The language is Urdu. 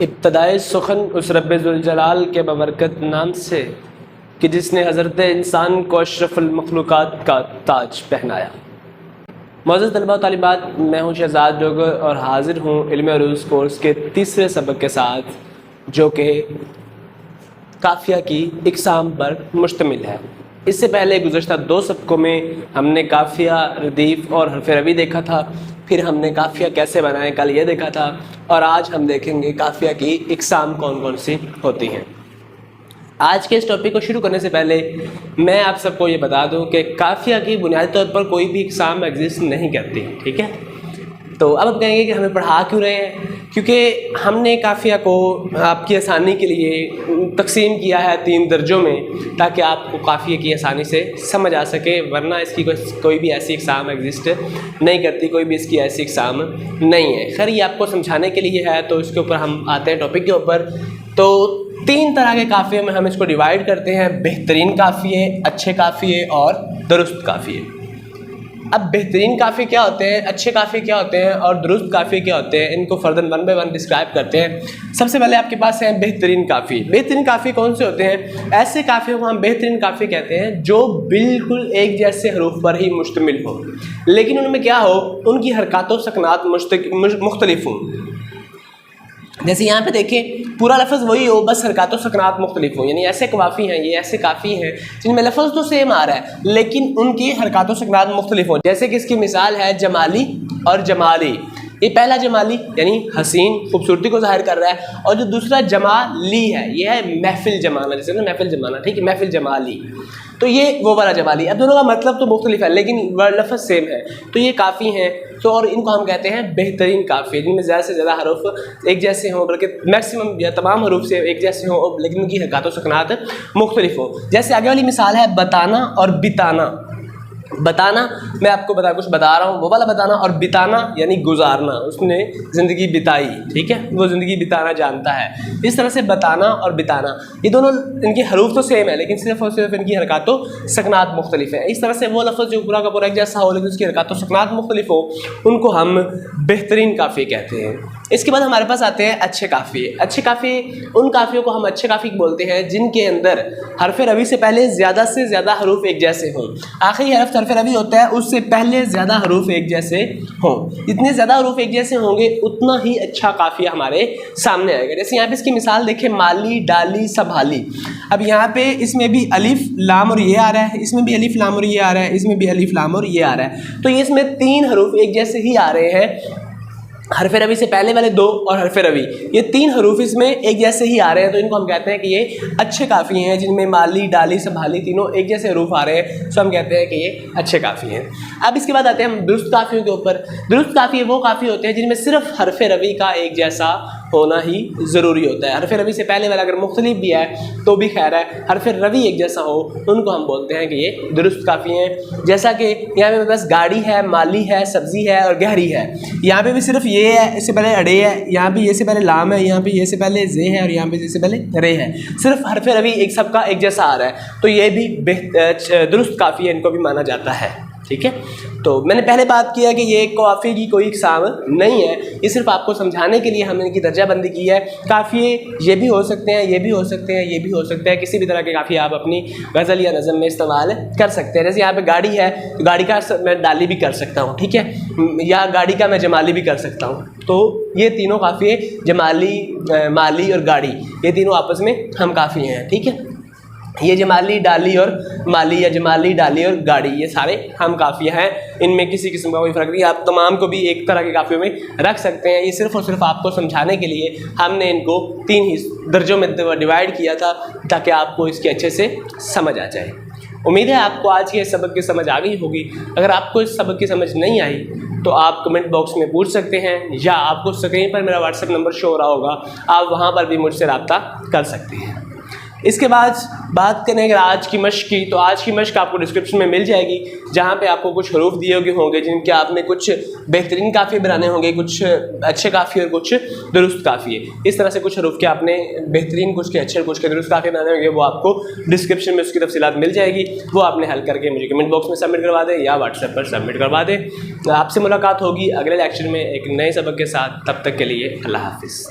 ابتدائے سخن اس رب ذوالجلال کے ببرکت نام سے کہ جس نے حضرت انسان کو اشرف المخلوقات کا تاج پہنایا۔ معزز طلباء و طالبات، میں ہوں شہزاد ڈوگر اور حاضر ہوں علم عروض کورس کے تیسرے سبق کے ساتھ، جو کہ قافیہ کی اقسام پر مشتمل ہے۔ اس سے پہلے گزشتہ دو سبقوں میں ہم نے قافیہ، ردیف اور حرف روی دیکھا تھا، پھر ہم نے قافیہ کیسے بنائیں کل یہ دیکھا تھا، اور آج ہم دیکھیں گے قافیہ کی اقسام کون کون سی ہوتی ہیں۔ آج کے اس ٹاپک کو شروع کرنے سے پہلے میں آپ سب کو یہ بتا دوں کہ قافیہ کی بنیادی طور پر کوئی بھی اقسام ایگزسٹ نہیں کرتی، ٹھیک ہے؟ تو اب آپ کہیں گے کہ ہمیں پڑھا کیوں رہے ہیں؟ کیونکہ ہم نے قافیہ کو آپ کی آسانی کے لیے تقسیم کیا ہے 3 درجوں میں، تاکہ آپ کو قافیہ کی آسانی سے سمجھ آ سکے، ورنہ اس کی کوئی بھی ایسی اقسام ایگزسٹ نہیں کرتی، کوئی بھی اس کی ایسی اقسام نہیں ہے۔ خیر، یہ آپ کو سمجھانے کے لیے ہے، تو اس کے اوپر ہم آتے ہیں ٹاپک کے اوپر۔ تو 3 طرح کے قافیے میں ہم اس کو ڈیوائیڈ کرتے ہیں: بہترین قافیے، اچھے قافیے اور درست قافیے۔ اب بہترین قافیے کیا ہوتے ہیں، اچھے قافیے کیا ہوتے ہیں اور درست قافیے کیا ہوتے ہیں، ان کو فرداً 1 بائی 1 ڈسکرائب کرتے ہیں۔ سب سے پہلے آپ کے پاس ہیں بہترین قافیے۔ بہترین قافیے کون سے ہوتے ہیں؟ ایسے قافیوں کو ہم بہترین قافیے کہتے ہیں جو بالکل ایک جیسے حروف پر ہی مشتمل ہو، لیکن ان میں کیا ہو، ان کی حرکات و سکنات مختلف ہوں۔ جیسے یہاں پہ دیکھیں، پورا لفظ وہی ہو، بس حرکات و سکنات مختلف ہوں، یعنی ایسے قوافی ہیں، یہ ایسے قافی ہیں جن میں لفظ تو سیم آ رہا ہے لیکن ان کی حرکات و سکنات مختلف ہوں۔ جیسے کہ اس کی مثال ہے جمالی اور جمالی۔ یہ پہلا جمالی یعنی حسین، خوبصورتی کو ظاہر کر رہا ہے، اور جو دوسرا جمالی ہے یہ ہے محفل جمانا، جیسے نا محفل جمانا، ٹھیک ہے، محفل جمالی۔ تو یہ وہ والا جمالی۔ اب دونوں کا مطلب تو مختلف ہے لیکن لفظ سیم ہے، تو یہ کافی ہیں، تو اور ان کو ہم کہتے ہیں بہترین قافیے، جن میں زیادہ سے زیادہ حروف ایک جیسے ہوں، بلکہ میکسیمم یا تمام حروف سے ایک جیسے ہوں لیکن ان کی حرکات و سکنات مختلف ہوں۔ جیسے آگے والی مثال ہے بتانا اور بتانا۔ بتانا میں آپ کو کچھ بتا رہا ہوں، وہ والا بتانا، اور بتانا یعنی گزارنا، اس نے زندگی بتائی، ٹھیک ہے، وہ زندگی بتانا جانتا ہے۔ اس طرح سے بتانا اور بتانا، یہ دونوں ان کی حروف تو سیم ہے لیکن صرف اور صرف ان کی حرکات و سکنات مختلف ہیں۔ اس طرح سے وہ لفظ جو پورا کا پورا ایک جیسا ہو لیکن اس کی حرکات و سکنات مختلف ہو، ان کو ہم بہترین قافیے کہتے ہیں۔ اس کے بعد ہمارے پاس آتے ہیں اچھے قافیے۔ اچھے قافیے ان قافیوں کو ہم اچھے قافیے بولتے ہیں جن کے اندر حرف روی سے پہلے زیادہ سے زیادہ حروف ایک جیسے ہوں۔ آخری حرف روی ہوتا ہے، اس سے پہلے زیادہ حروف ایک جیسے ہوں۔ جتنے زیادہ حروف ایک جیسے ہوں گے اتنا ہی اچھا قافیہ ہمارے سامنے آئے گا۔ جیسے یہاں پہ اس کی مثال دیکھیں، مالی، ڈالی، سنبھالی۔ اب یہاں پہ اس میں بھی الف لام اور یہ آ رہا ہے، اس میں بھی الف لام اور یہ آ رہا ہے، اس میں بھی الف لام اور یہ آ رہا ہے، تو یہ اس میں 3 حروف ایک جیسے ہی آ رہے ہیں۔ حرف روی سے پہلے والے 2 اور حرف روی، یہ 3 حروف اس میں ایک جیسے ہی آ رہے ہیں، تو ان کو ہم کہتے ہیں کہ یہ اچھے قافیے ہیں، جن میں مالی، ڈالی، سنبھالی تینوں ایک جیسے حروف آ رہے ہیں، سو ہم کہتے ہیں کہ یہ اچھے قافیے ہیں۔ اب اس کے بعد آتے ہیں ہم درست قافیوں کے اوپر۔ درست قافیے وہ قافیے ہوتے ہیں جن میں صرف حرف روی کا ایک جیسا ہونا ہی ضروری ہوتا ہے۔ حرف روی سے پہلے والا اگر مختلف بھی ہے تو بھی خیر ہے، حرف روی ایک جیسا ہو، ان کو ہم بولتے ہیں کہ یہ درست قافیے ہیں۔ جیسا کہ یہاں پہ بس گاڑی ہے، مالی ہے، سبزی ہے اور گہری ہے، یہاں پہ بھی صرف یہ ہے، اس سے پہلے اڑے ہے، یہاں پہ یہ سے پہلے لام ہے، یہاں پہ یہ سے پہلے زے ہے، اور یہاں پہ یہ سے پہلے رے ہے، صرف حرف روی ایک سب کا ایک جیسا آ رہا ہے، تو یہ بھی درست قافیے ان کو بھی مانا جاتا ہے، ٹھیک ہے۔ تو میں نے پہلے بات کیا کہ یہ قافیے کی کوئی اقسام نہیں ہے، یہ صرف آپ کو سمجھانے کے لیے ہم نے ان کی درجہ بندی کی ہے۔ قافیے یہ بھی ہو سکتے ہیں، یہ بھی ہو سکتے ہیں، یہ بھی ہو سکتے ہیں، کسی بھی طرح کے قافیے آپ اپنی غزل یا نظم میں استعمال کر سکتے ہیں۔ جیسے یہاں پہ گاڑی ہے، تو گاڑی کا میں ڈالی بھی کر سکتا ہوں، ٹھیک ہے، یا گاڑی کا میں جمالی بھی کر سکتا ہوں۔ تو یہ تینوں قافیے، جمالی، مالی اور گاڑی، یہ تینوں آپس میں ہم قافیے ہیں، ٹھیک ہے۔ یہ جمالی، ڈالی اور مالی، یا جمالی، ڈالی اور گاڑی، یہ سارے ہم قافیے ہیں، ان میں کسی قسم کا کوئی فرق نہیں۔ آپ تمام کو بھی ایک طرح کے قافیوں میں رکھ سکتے ہیں، یہ صرف اور صرف آپ کو سمجھانے کے لیے ہم نے ان کو 3 درجوں میں ڈیوائڈ کیا تھا تاکہ آپ کو اس کے اچھے سے سمجھ آ جائے۔ امید ہے آپ کو آج کے اس سبق کی سمجھ آ گئی ہوگی۔ اگر آپ کو اس سبق کی سمجھ نہیں آئی تو آپ کمنٹ باکس میں پوچھ سکتے ہیں، یا آپ کو اسکرین پر میرا واٹس ایپ نمبر شو ہو رہا ہوگا، آپ وہاں پر بھی مجھ سے رابطہ کر سکتے ہیں۔ اس کے بعد بات کریں اگر آج کی مشق کی، تو آج کی مشق آپ کو ڈسکرپشن میں مل جائے گی، جہاں پہ آپ کو کچھ حروف دیے ہوئے ہوں گے جن کے آپ نے کچھ بہترین قافیے بنانے ہوں گے، کچھ اچھے قافیے اور کچھ درست قافیے۔ اس طرح سے کچھ حروف کے آپ نے بہترین، کچھ کے اچھے، کچھ کے درست قافیے بنانے ہوں گے، وہ آپ کو ڈسکرپشن میں اس کی تفصیلات مل جائے گی، وہ آپ نے حل کر کے مجھے کمنٹ باکس میں سبمٹ کروا دیں یا واٹس ایپ پر سبمٹ کروا دیں۔ آپ سے ملاقات ہوگی اگلے لیکچر میں ایک نئے سبق کے ساتھ، تب تک کے لیے اللہ حافظ۔